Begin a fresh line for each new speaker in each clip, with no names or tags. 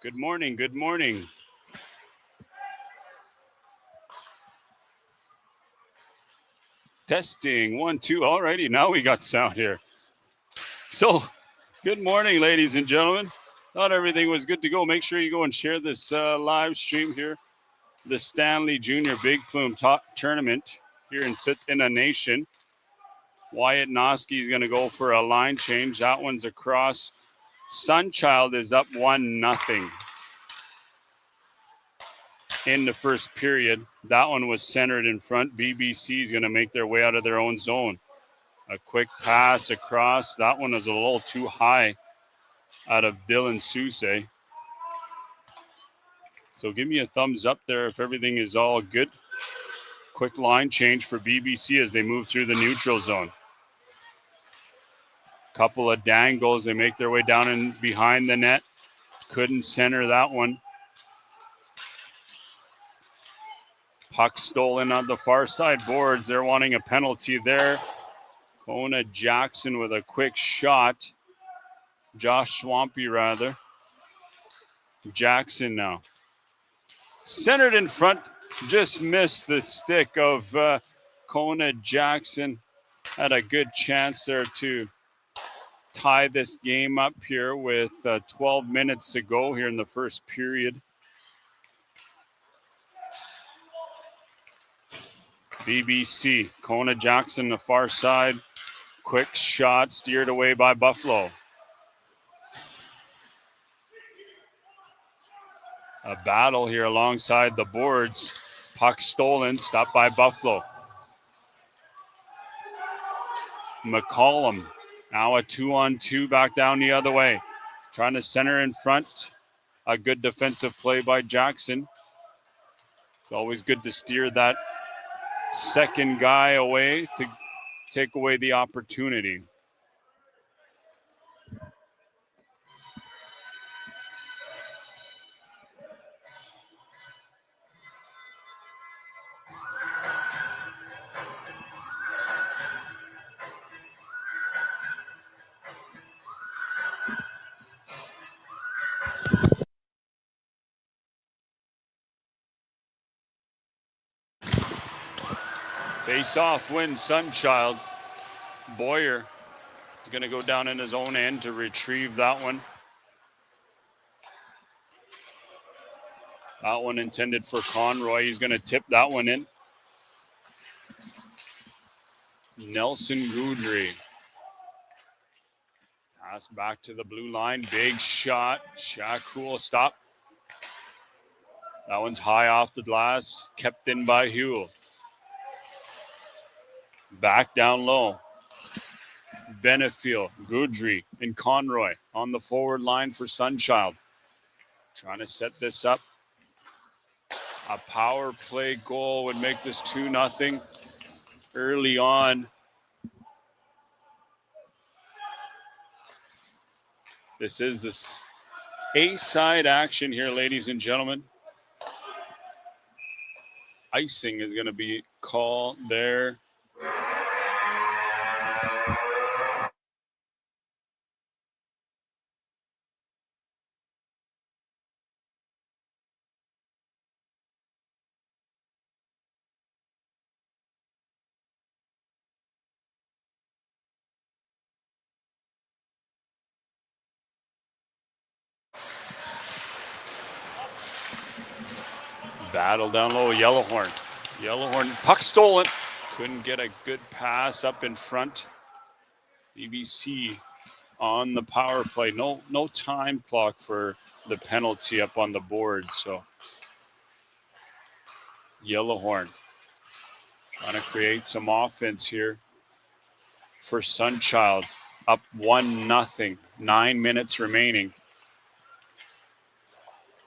Good morning. Good morning. Testing 1, 2. Alrighty, now we got sound here. So, good morning, ladies and gentlemen. Thought everything was good to go. Make sure you go and share this live stream here. The Stanley Junior Big Plume Tournament here in Sitina Nation. Wyatt Noski is going to go for a line change. That one's across. Sunchild is up 1-0 in the first period. That one was centered in front. BBC is going to make their way out of their own zone. A quick pass across. That one was a little too high out of Dylan Sousay. So give me a thumbs up there if everything is all good. Quick line change for BBC as they move through the neutral zone. Couple of dangles. They make their way down and behind the net. Couldn't center that one. Puck stolen on the far side boards. They're wanting a penalty there. Kona Jackson with a quick shot. Josh Swampy, rather. Jackson now. Centered in front. Just missed the stick of Kona Jackson. Had a good chance there to tie this game up here with 12 minutes to go here in the first period. BBC, Kona Jackson, the far side. Quick shot steered away by Buffalo. A battle here alongside the boards. Puck stolen, stopped by Buffalo. McCollum, now a 2-on-2 back down the other way. Trying to center in front. A good defensive play by Jackson. It's always good to steer that second guy away to take away the opportunity. Face-off wins Sunchild. Boyer is going to go down in his own end to retrieve that one. That one intended for Conroy. He's going to tip that one in. Nelson Goudry. Pass back to the blue line. Big shot. Shakul stop. That one's high off the glass. Kept in by Huel. Back down low. Benefield, Goudry, and Conroy on the forward line for Sunchild. Trying to set this up. A power play goal would make this 2-0 early on. This is this A-side action here, ladies and gentlemen. Icing is going to be called there. Battle down low, Yellowhorn. Yellowhorn, puck stolen. Couldn't get a good pass up in front. BBC on the power play. No time clock for the penalty up on the board. So Yellowhorn trying to create some offense here for Sunchild. Up 1-0. 9 minutes remaining.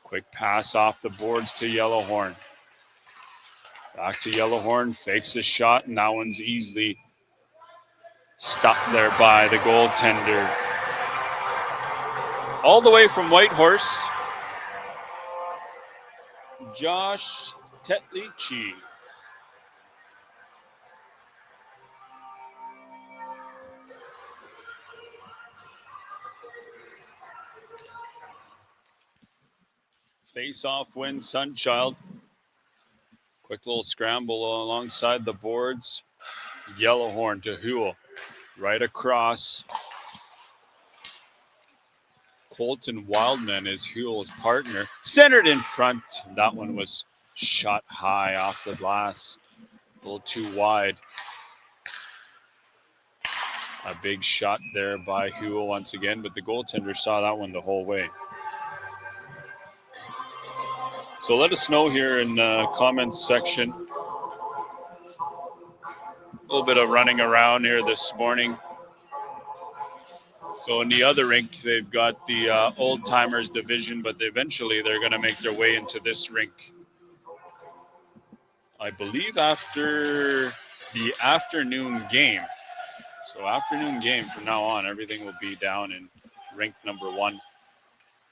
Quick pass off the boards to Yellowhorn. Back to Yellowhorn, fakes a shot, and that one's easily stopped there by the goaltender. All the way from Whitehorse, Josh Tetlici. Face-off win, Sunchild. Quick little scramble alongside the boards. Yellowhorn to Huel. Right across. Colton Wildman is Huel's partner. Centered in front. That one was shot high off the glass. A little too wide. A big shot there by Huel once again, but the goaltender saw that one the whole way. So let us know here in the comments section. A little bit of running around here this morning. So in the other rink, they've got the old timers division, but eventually they're going to make their way into this rink. I believe after the afternoon game. So afternoon game from now on, everything will be down in rink number 1.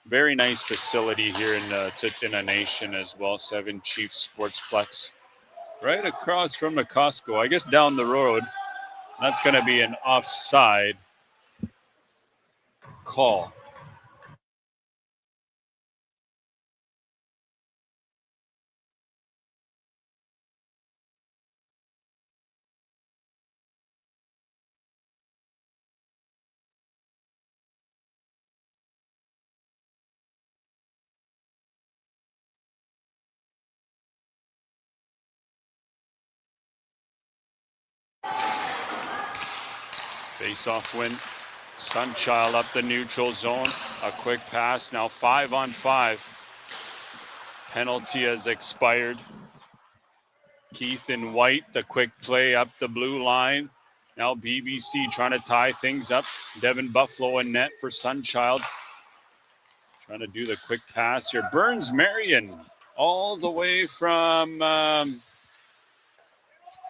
Very nice facility here in Titina Nation as well, 7 Chief Sportsplex. Right across from the Costco, I guess down the road. That's going to be an offside call. Face-off win. Sunchild up the neutral zone. A quick pass. Now 5-on-5. Penalty has expired. Keith in white. The quick play up the blue line. Now BBC trying to tie things up. Devin Buffalo in net for Sunchild. Trying to do the quick pass here. Burns Marion all the way from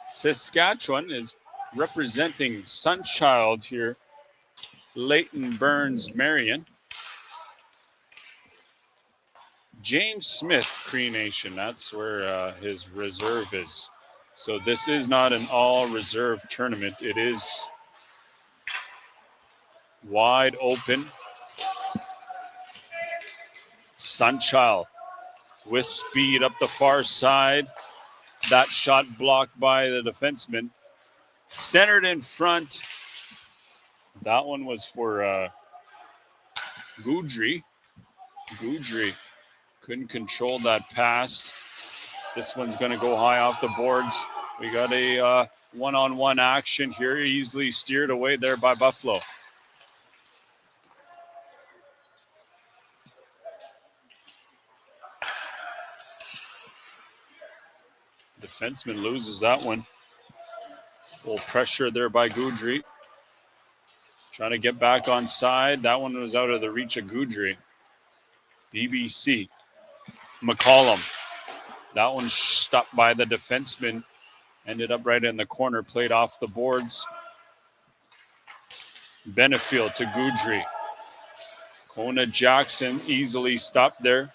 Saskatchewan is representing Sunchild here. Leighton Burns Marion. James Smith, Cree Nation. That's where his reserve is. So this is not an all-reserve tournament. It is wide open. Sunchild with speed up the far side. That shot blocked by the defenseman. Centered in front. That one was for Goudry. Goudry couldn't control that pass. This one's going to go high off the boards. We got a one-on-one action here. Easily steered away there by Buffalo. Defenseman loses that one. Full pressure there by Goudry. Trying to get back on side. That one was out of the reach of Goudry. BBC. McCollum. That one stopped by the defenseman. Ended up right in the corner. Played off the boards. Benefield to Goudry. Kona Jackson easily stopped there.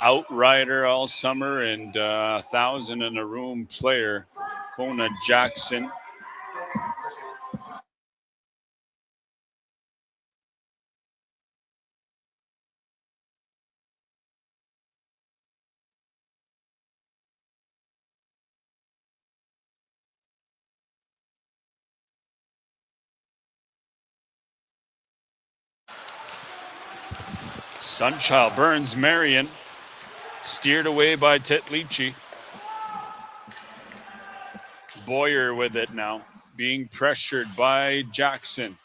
Outrider all summer and 1,000 in a room player. Kona Jackson. Sunchild Burns Marion. Steered away by Tetlici. Boyer with it now. Being pressured by Jackson.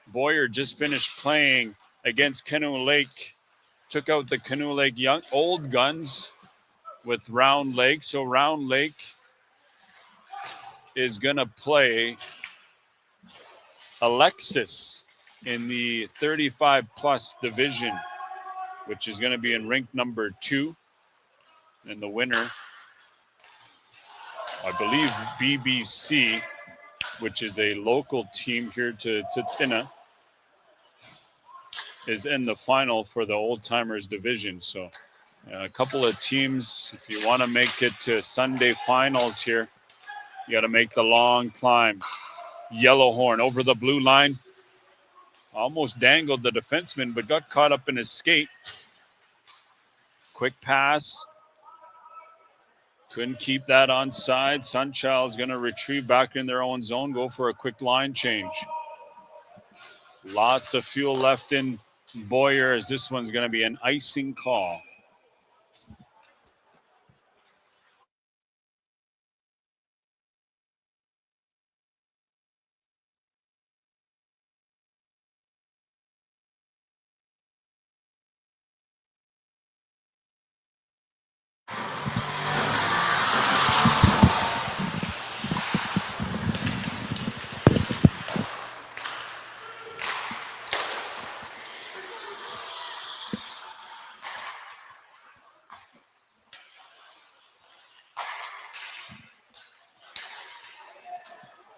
Boyer just finished playing against Canoe Lake. Took out the Canoe Lake young old guns with Round Lake. So Round Lake is going to play Alexis in the 35-plus division, which is going to be in rink number 2. And the winner, I believe BBC, which is a local team here to Titina, is in the final for the Old Timers division. So a couple of teams, if you want to make it to Sunday finals here, you got to make the long climb. Yellowhorn over the blue line. almost dangled the defenseman, but got caught up in his skate. Quick pass. Couldn't keep that onside. Sunchild is going to retrieve back in their own zone, go for a quick line change. Lots of fuel left in Boyer as this one's going to be an icing call.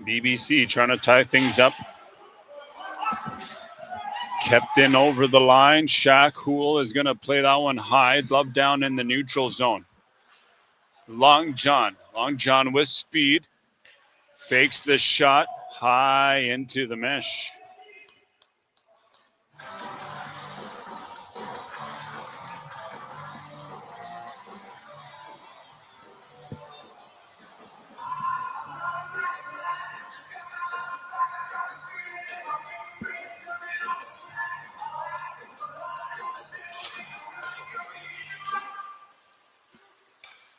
BBC trying to tie things up. Kept in over the line. Shaq Hool is going to play that one high. Glove down in the neutral zone. Long John with speed. Fakes the shot high into the mesh.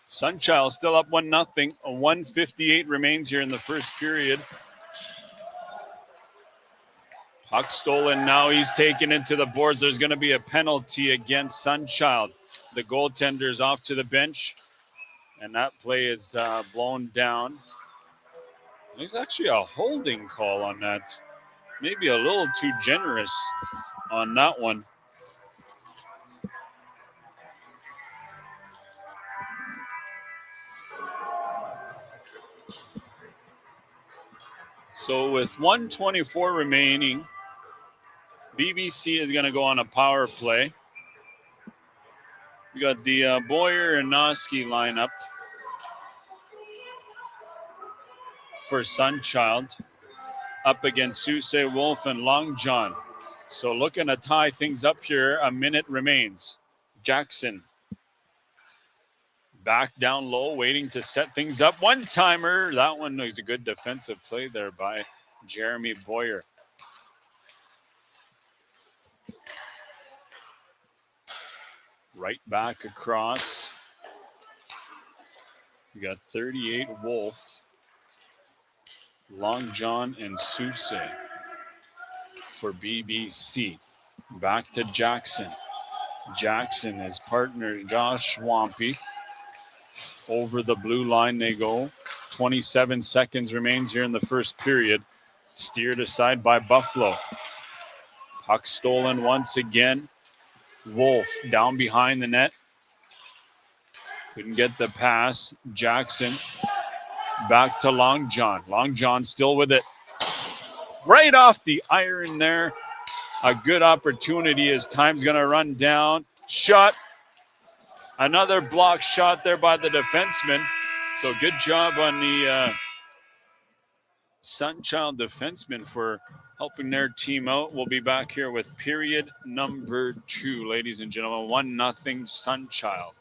Sunchild still up 1-0. 1:58 remains here in the first period. Puck stolen now. He's taken into the boards. There's going to be a penalty against Sunchild. The goaltender's off to the bench, and that play is blown down. There's actually a holding call on that. Maybe a little too generous on that one. So with 1:24 remaining, BBC is going to go on a power play. We got the Boyer and Noski lineup for Sunchild up against Susse, Wolf, and Long John. So looking to tie things up here. A minute remains. Jackson back down low, waiting to set things up. One-timer. That one was a good defensive play there by Jeremy Boyer. Right back across. We got 38 Wolf, Long John, and Susse for BBC. Back to Jackson. Jackson, his partner, Josh Swampy. Over the blue line they go. 27 seconds remains here in the first period. Steered aside by Buffalo. Puck stolen once again. Wolf down behind the net. Couldn't get the pass. Jackson back to Long John. Long John still with it. Right off the iron there. A good opportunity as time's going to run down. Shot. Another block shot there by the defenseman. So good job on the Sunchild defenseman for helping their team out. We'll be back here with period number 2, ladies and gentlemen. 1-0 Sunchild.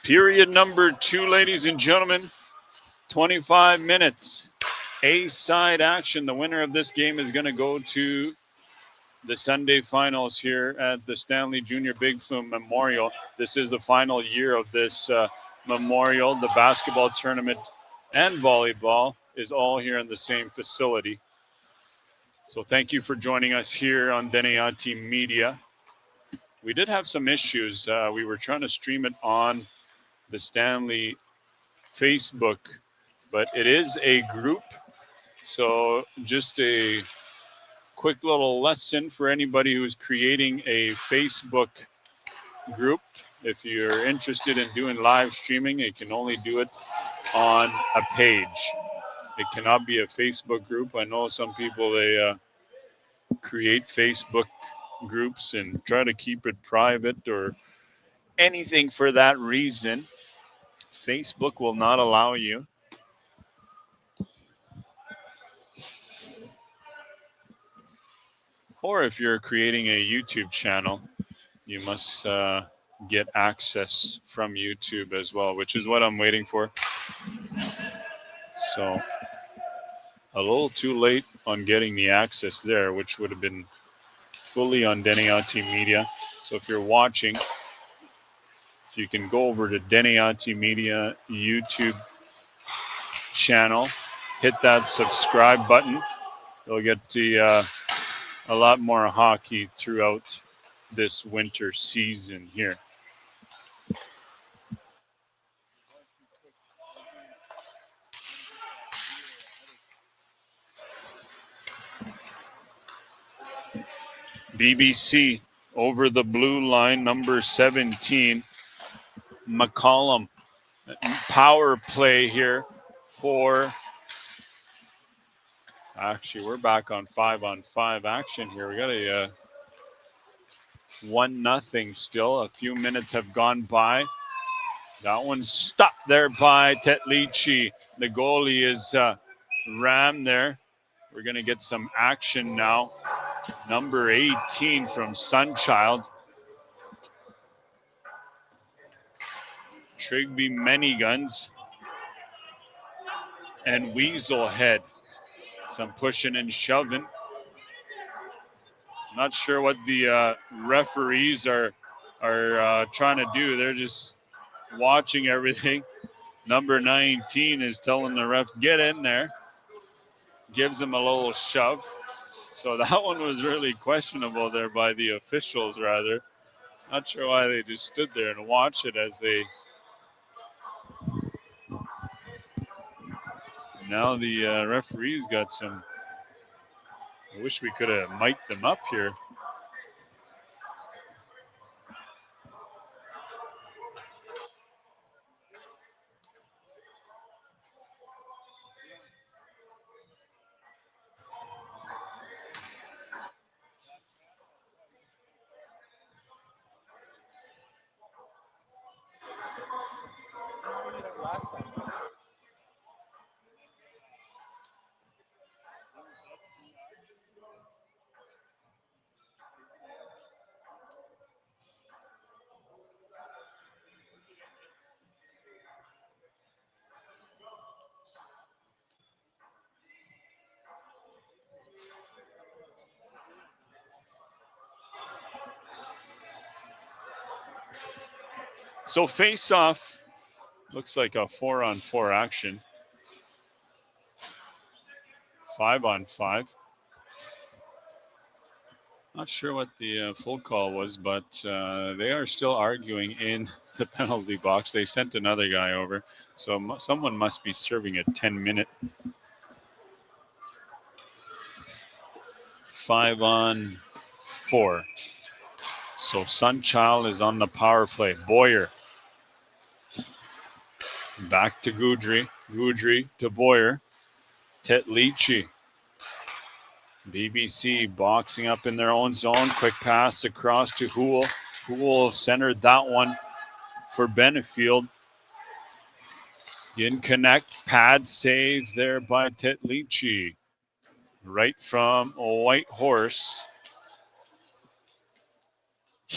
Period number 2, ladies and gentlemen. 25 minutes. A-side action. The winner of this game is going to go to the Sunday finals here at the Stanley Junior Big Plume Memorial. This is the final year of this memorial. The basketball tournament and volleyball is all here in the same facility. So thank you for joining us here on Deneati Media. We did have some issues. We were trying to stream it on the Stanley Facebook, but it is a group. So just a quick little lesson for anybody who's creating a Facebook group. If you're interested in doing live streaming, you can only do it on a page. It cannot be a Facebook group. I know some people, they create Facebook groups and try to keep it private or anything for that reason. Facebook will not allow you. Or if you're creating a YouTube channel, you must get access from YouTube as well, which is what I'm waiting for. So a little too late on getting the access there, which would have been fully on Deneati Media. So if you're watching, if you can go over to Deneati Media YouTube channel, hit that subscribe button. You'll get a lot more hockey throughout this winter season here. BBC over the blue line, number 17, McCollum. Power play here for, actually, we're back on 5-on-5 action here. We got a 1-0 still. A few minutes have gone by. That one's stopped there by Tetlici. The goalie is rammed there. We're going to get some action now. Number 18 from Sunchild. Trigby Manyguns and Weaselhead. Some pushing and shoving. Not sure what the referees are trying to do. They're just watching everything. Number 19 is telling the ref, get in there. Gives him a little shove. So that one was really questionable there by the officials, rather. Not sure why they just stood there and watched it as they... Now the referees got some... I wish we could have mic'd them up here. So face-off looks like a 4-on-4 action. 5-on-5. Not sure what the full call was, but they are still arguing in the penalty box. They sent another guy over, so someone must be serving a 10-minute 5-on-4. So Sunchild is on the power play. Boyer. Back to Goudry. Goudry to Boyer. Tetlichi. BBC boxing up in their own zone. Quick pass across to Houle. Houle centered that one for Benefield. Didn't connect. Pad save there by Tetlichi. Right from a White Horse.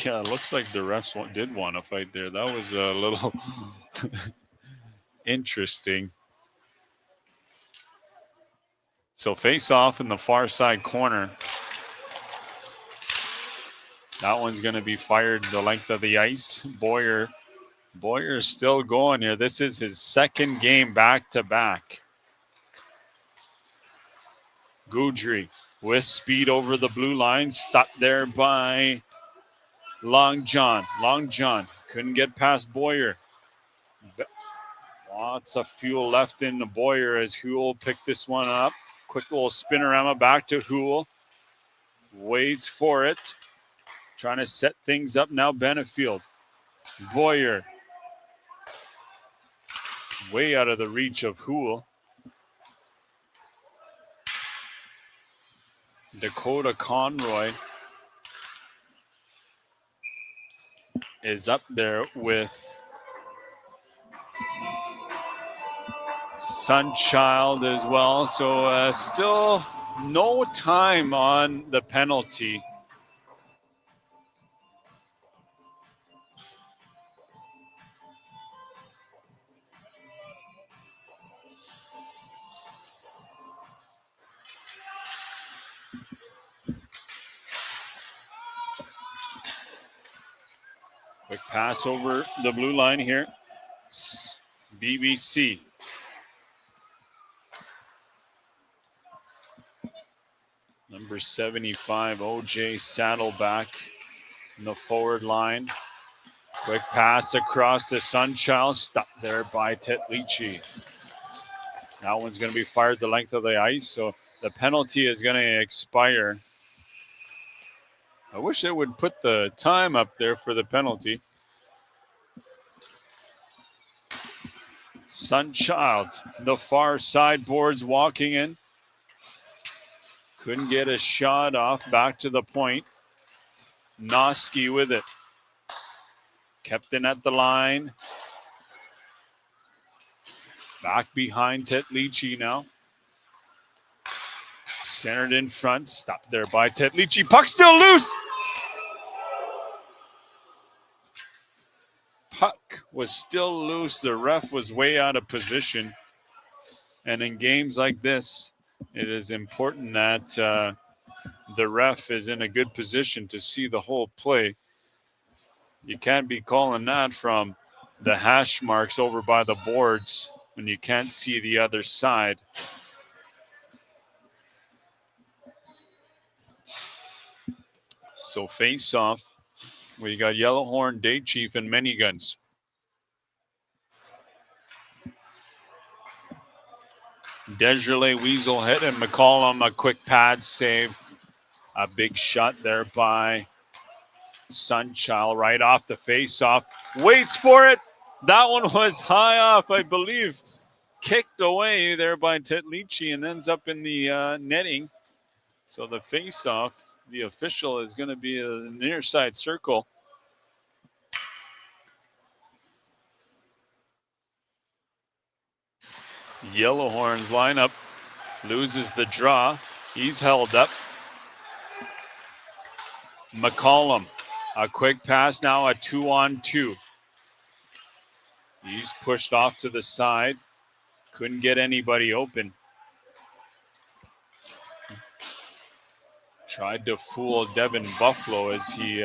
Yeah, it looks like the refs did want to fight there. That was a little interesting. So face off in the far side corner. That one's going to be fired the length of the ice. Boyer is still going here. This is his second game back to back. Goudry with speed over the blue line. Stopped there by Long John. Long John couldn't get past Boyer. Lots of fuel left in the Boyer as Houle picked this one up. Quick little spinorama back to Houle. Waits for it. Trying to set things up now, Benefield. Boyer. Way out of the reach of Houle. Dakota Conroy is up there with Sunchild as well. So still no time on the penalty. Quick pass over the blue line here. BBC. Number 75, OJ Saddleback in the forward line. Quick pass across to Sunchild. Stopped there by Tetlichi. That one's going to be fired the length of the ice, so the penalty is going to expire. I wish it would put the time up there for the penalty. Sunchild, the far side boards walking in. Couldn't get a shot off. Back to the point. Noski with it. Kept in at the line. Back behind Tetlichi now. Centered in front. Stopped there by Tetlichi. Puck still loose. Puck was still loose. The ref was way out of position. And in games like this, it is important that the ref is in a good position to see the whole play. You can't be calling that from the hash marks over by the boards when you can't see the other side. So face off. We got Yellowhorn, Day Chief, and Many Guns. Desjardins, Weaselhead, and McCollum, a quick pad save. A big shot there by Sunchild right off the face-off. Waits for it. That one was high off, I believe. Kicked away there by Tetlichi and ends up in the netting. So the face-off, the official is going to be a near side circle. Yellowhorns lineup loses the draw. He's held up. McCollum, a quick pass now, a 2-on-2. He's pushed off to the side. Couldn't get anybody open. Tried to fool Devin Buffalo as he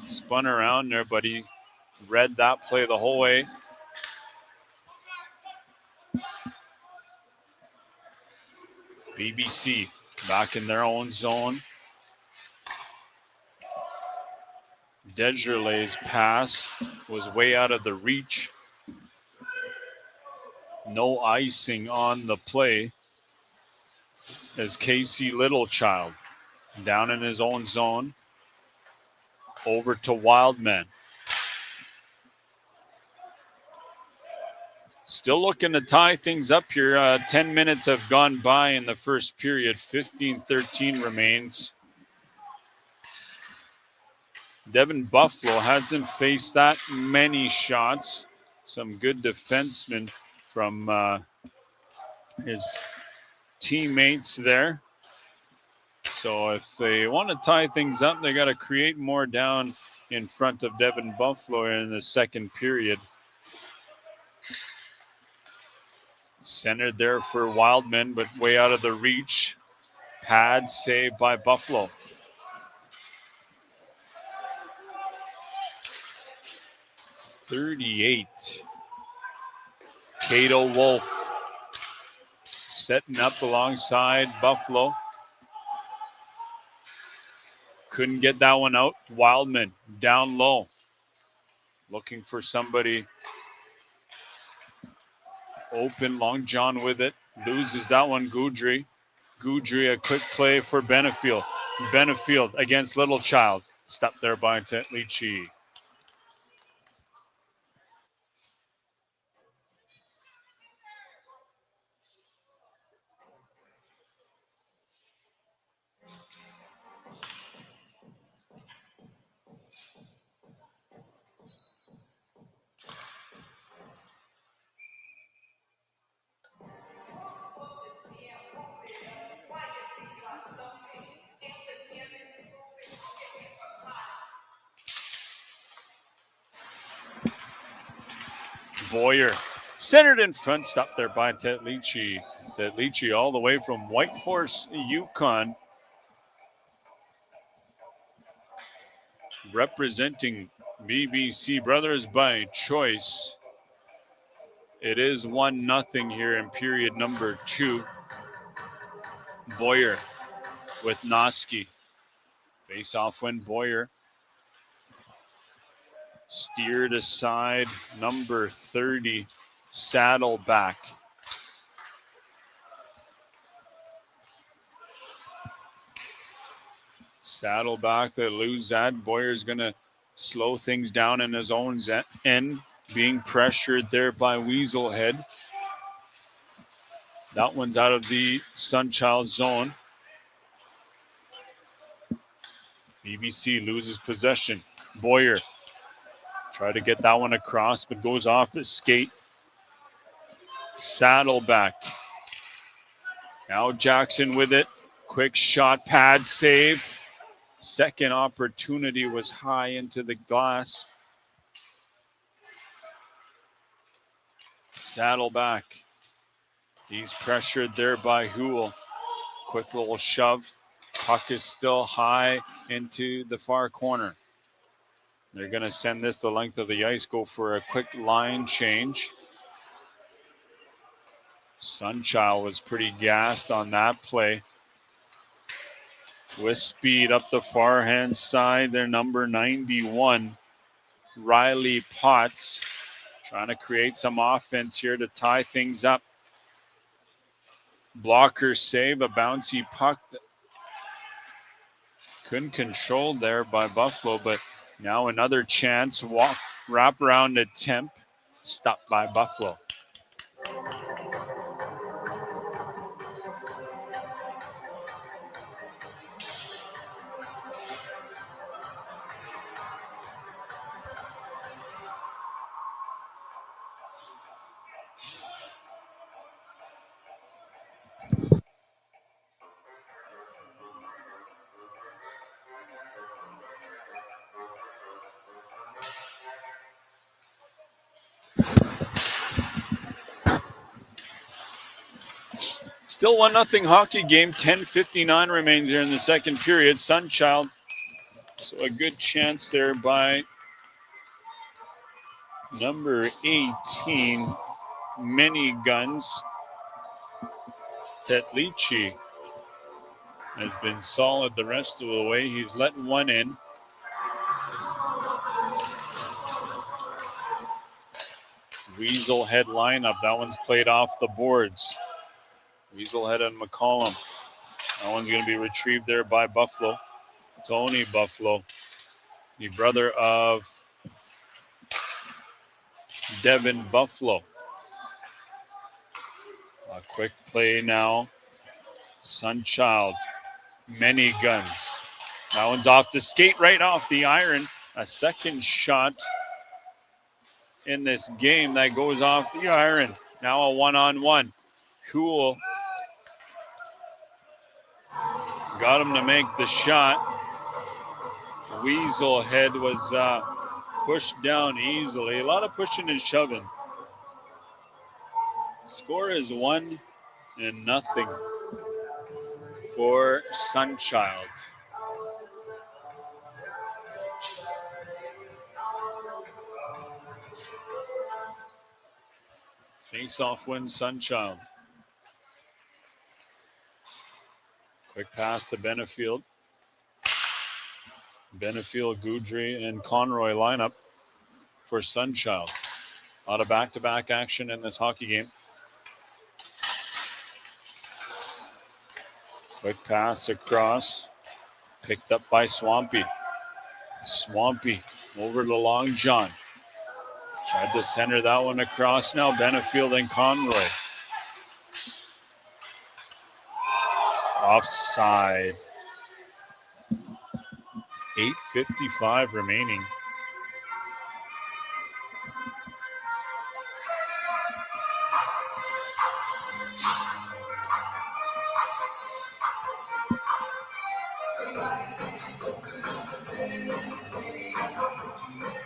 spun around there, but he read that play the whole way. BBC back in their own zone. Desjardins' pass was way out of the reach. No icing on the play as Casey Littlechild down in his own zone. Over to Wildman. Still looking to tie things up here. 10 minutes have gone by in the first period. 15-13 remains. Devin Buffalo hasn't faced that many shots. Some good defensemen from his teammates there. So if they want to tie things up, they got to create more down in front of Devin Buffalo in the second period. Centered there for Wildman, but way out of the reach. Pad saved by Buffalo. .38. Cato Wolf setting up alongside Buffalo. Couldn't get that one out. Wildman down low. Looking for somebody open. Long John with it. Loses that one, Goudry. Goudry, a quick play for Benefield. Benefield against Little Child. Stopped there by Tetlichi. Boyer centered in front, stopped there by Tetlichi. Tetlichi all the way from Whitehorse, Yukon. Representing BBC Brothers by choice. It is 1-0 here in period number 2. Boyer with Noski. Face off when Boyer steered aside. Number 30, Saddleback. Saddleback that lose that. Boyer's going to slow things down in his own end. Being pressured there by Weaselhead. That one's out of the Sunchild zone. BBC loses possession. Boyer try to get that one across, but goes off the skate. Saddleback. Now Jackson with it. Quick shot, pad save. Second opportunity was high into the glass. Saddleback. He's pressured there by Houle. Quick little shove. Puck is still high into the far corner. They're going to send this the length of the ice, go for a quick line change. Sunchild was pretty gassed on that play. With speed up the far hand side, their number 91, Riley Potts, trying to create some offense here to tie things up. Blocker save, a bouncy puck. Couldn't control there by Buffalo, but now another chance. Wrap around attempt. Stopped by Buffalo. Still 1-0 hockey game. 10:59 remains here in the second period. Sunchild. So a good chance there by number 18, Mini Guns. Tetlichi has been solid the rest of the way. He's letting one in. Weaselhead lineup. That one's played off the boards. Weaselhead and McCollum. That one's going to be retrieved there by Buffalo. Tony Buffalo. the brother of Devin Buffalo. A quick play now. Sunchild, many guns. That one's off the skate, right off the iron. A second shot in this game that goes off the iron. Now a one-on-one. Cool. Got him to make the shot. Weasel head was pushed down easily. A lot of pushing and shoving. Score is 1-0 for Sunchild. Face-off win Sunchild. Quick pass to Benefield. Benefield, Goudry, and Conroy lineup for Sunchild. A lot of back-to-back action in this hockey game. Quick pass across. Picked up by Swampy. Swampy over to Long John. Tried to center that one across now. Benefield and Conroy. Offside. 8:55 remaining.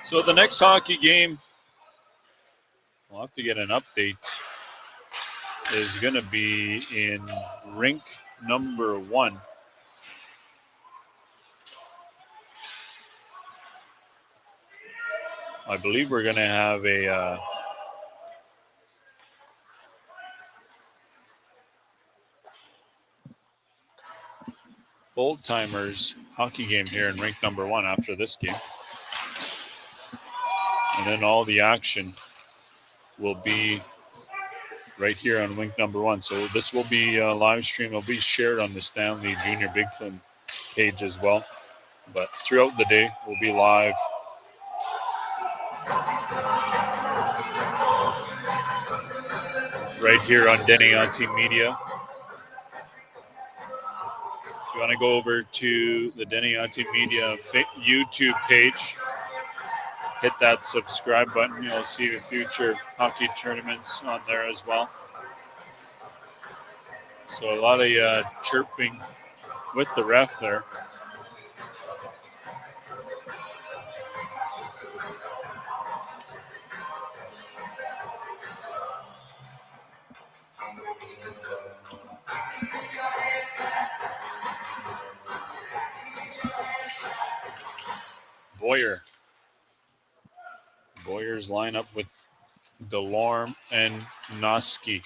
So the next hockey game, we'll have to get an update, is going to be in rink number 1. I believe we're going to have a old timers hockey game here in rink number 1 after this game. And then all the action will be right here on rink number 1. So this will be live stream. It'll be shared on the Stanley Junior Big Plume page as well. But throughout the day, we'll be live. Right here on Deniati Media. If you want to go over to the Deniati Media YouTube page, hit that subscribe button. You'll see the future hockey tournaments on there as well. So a lot of chirping with the ref there. Boyer's line up with Delorme and Noski.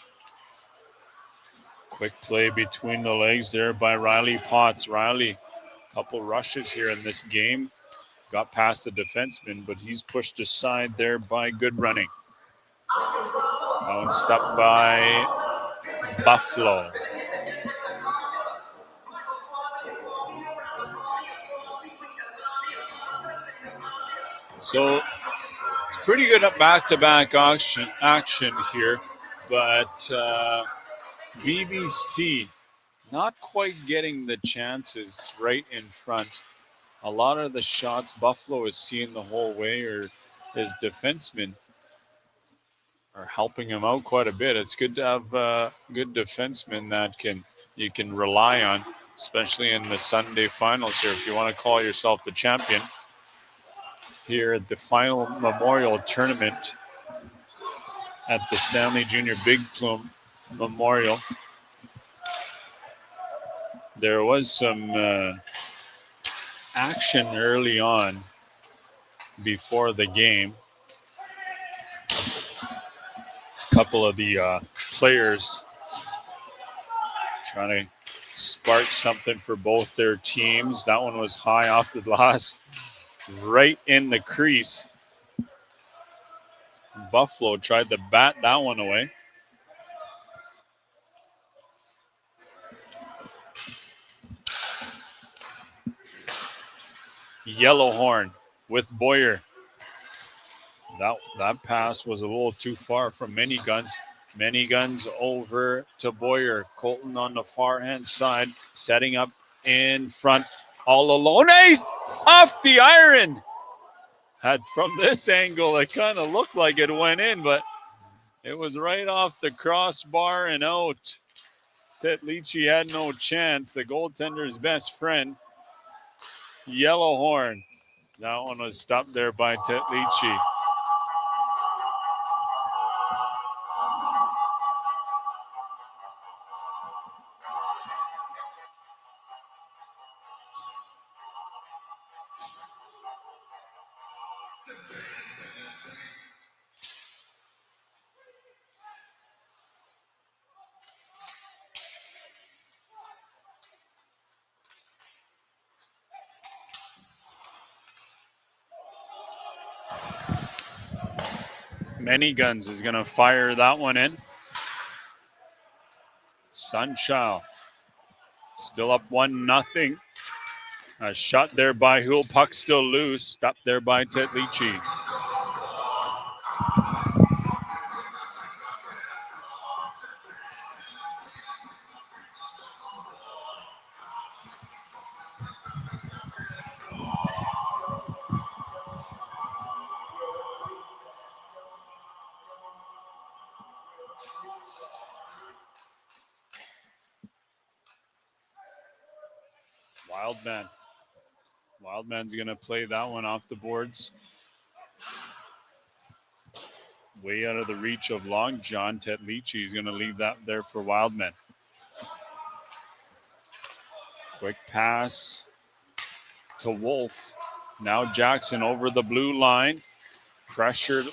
Quick play between the legs there by Riley Potts. Riley, a couple rushes here in this game. Got past the defenseman, but he's pushed aside there by good running. That one stopped by Buffalo. So it's pretty good back-to-back action here, but BBC not quite getting the chances right in front. A lot of the shots Buffalo is seeing the whole way, or his defensemen are helping him out quite a bit. It's good to have good defensemen that you can rely on, especially in the Sunday finals here. If you want to call yourself the champion here at the final Memorial Tournament at the Stanley Junior Big Plume Memorial. There was some action early on before the game. A couple of the players trying to spark something for both their teams. That one was high off the glass, right in the crease. Buffalo tried to bat that one away. Yellow horn with Boyer. That pass was a little too far from Many Guns. Many Guns over to Boyer. Colton on the far hand side, setting up in front all alone. He's off the iron. From this angle, it kind of looked like it went in, but it was right off the crossbar and out. Tetlichi had no chance. The goaltender's best friend, Yellowhorn. That one was stopped there by Tetlichi. Many Guns is going to fire that one in. Sunchild still up 1-0. A shot there by Huel. Puck still loose. Stopped there by Tetlichi. Wildman. Wildman's going to play that one off the boards. Way out of the reach of Long John. Tetlichi is going to leave that there for Wildman. Quick pass to Wolf. Now Jackson over the blue line. Pressured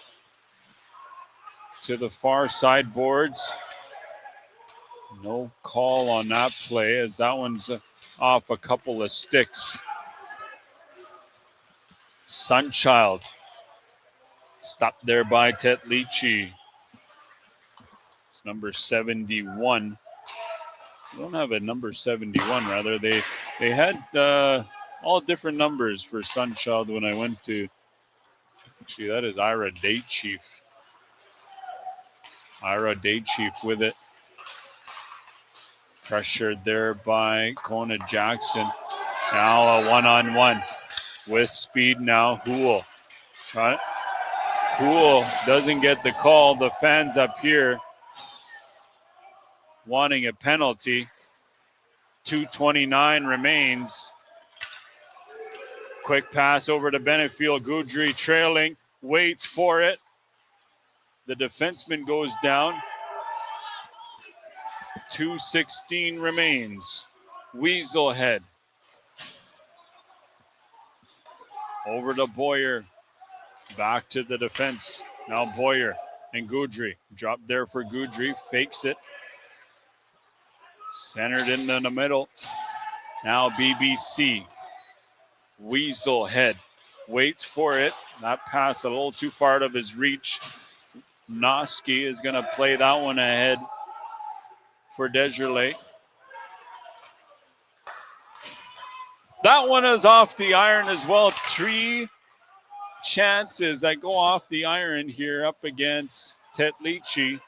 to the far side boards. No call on that play as that one's off a couple of sticks. Sunchild. Stopped there by Tetlichi. It's number 71. We don't have a number 71, rather. They had all different numbers for Sunchild when I went to. Actually, that is Ira Daychief. Ira Daychief with it. Pressured there by Kona Jackson. Now a one-on-one with speed now. Huel. Huel doesn't get the call. The fans up here wanting a penalty. 2:29 remains. Quick pass over to Benefield. Goudry trailing, waits for it. The defenseman goes down. 2:16 remains. Weaselhead. Over to Boyer. Back to the defense. Now Boyer and Goudry. Drop there for Goudry. Fakes it. Centered in the middle. Now BBC. Weaselhead waits for it. That pass a little too far out of his reach. Noski is going to play that one ahead for Desjardins. That one is off the iron as well. 3 chances that go off the iron here up against Tetlichi.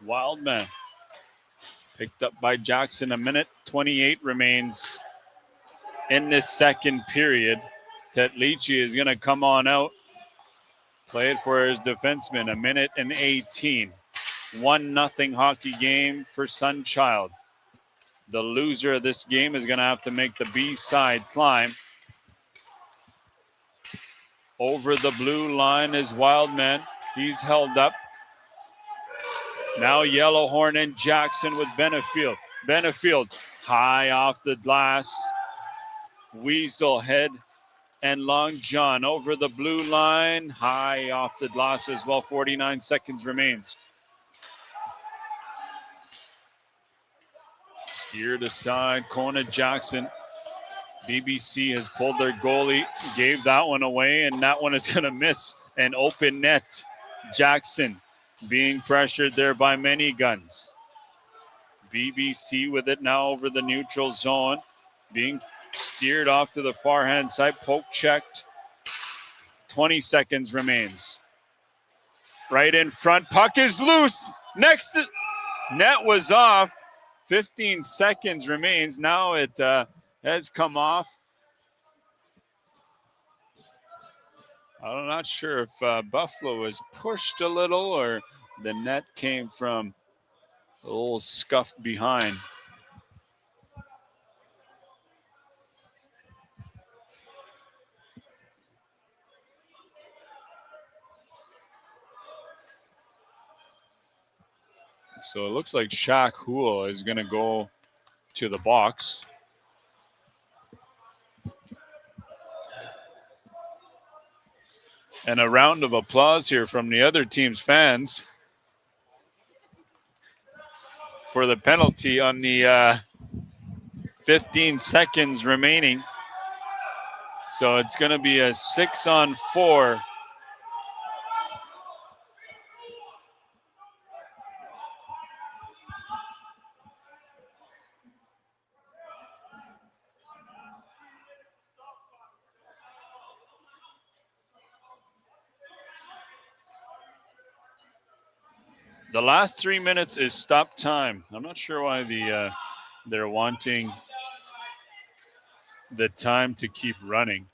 Wildman picked up by Jackson. 1:28 remains in this second period. Tetlichi is going to come on out. Play it for his defenseman. 1:18. 1-0 hockey game for Sunchild. The loser of this game is going to have to make the B-side climb. Over the blue line is Wildman. He's held up. Now Yellowhorn and Jackson with Benefield. Benefield high off the glass. Weaselhead and Long John over the blue line. High off the glass as well. 49 seconds remains. Steered aside. Kona Jackson. BBC has pulled their goalie. Gave that one away, and that one is going to miss an open net. Jackson being pressured there by Many Guns. BBC with it now over the neutral zone. Being Steered off to the far hand side. Poke checked. 20 seconds remains. Right in front. Puck is loose. Next net was off. 15 seconds remains. Now it has come off. I'm not sure if Buffalo was pushed a little or the net came from a little scuff behind. So it looks like Shaq Houle is going to go to the box. And a round of applause here from the other team's fans for the penalty on the 15 seconds remaining. So it's going to be a 6-on-4. The last 3 minutes is stop time. I'm not sure why they're wanting the time to keep running.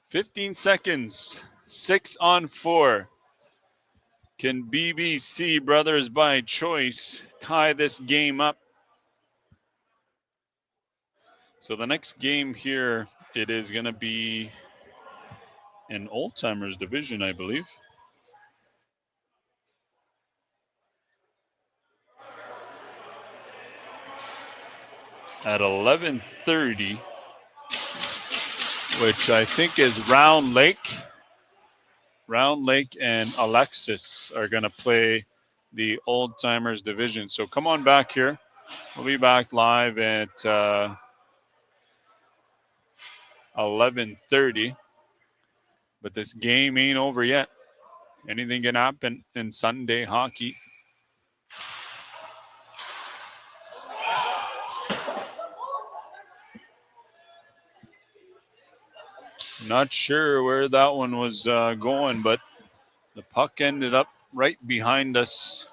"15 seconds, 6-on-4. Can BBC Brothers by Choice tie this game up?" So the next game here, it is going to be an Old Timers division, I believe. At 11:30, which I think is Round Lake. Round Lake and Alexis are going to play the Old Timers division. So come on back here. We'll be back live at 11:30. But this game ain't over yet. Anything can happen in Sunday hockey. Not sure where that one was going, but the puck ended up right behind us.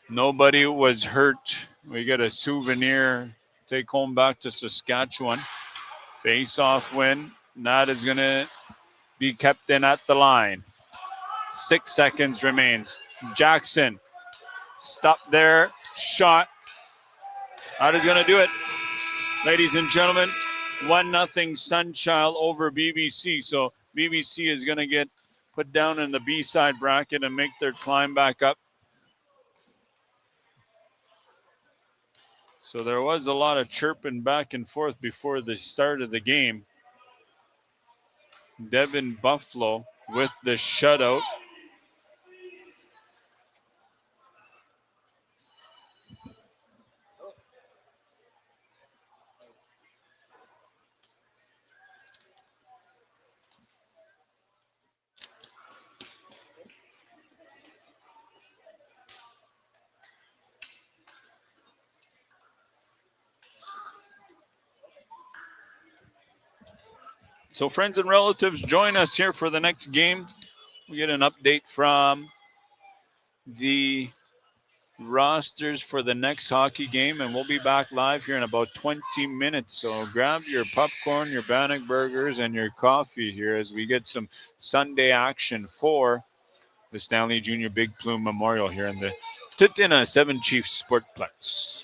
Nobody was hurt. We get a souvenir, take home back to Saskatchewan. Face-off win. That is going to be kept in at the line. 6 seconds remains. Jackson, stop there, shot. That is going to do it. Ladies and gentlemen, 1-0 Sunchild over BBC. So BBC is going to get put down in the B-side bracket and make their climb back up. So there was a lot of chirping back and forth before the start of the game. Devin Buffalo with the shutout. So friends and relatives, join us here for the next game. We get an update from the rosters for the next hockey game, and we'll be back live here in about 20 minutes. So grab your popcorn, your Bannock burgers, and your coffee here as we get some Sunday action for the Stanley Junior Big Plume Memorial here in the Titina 7 Chiefs Sportplex.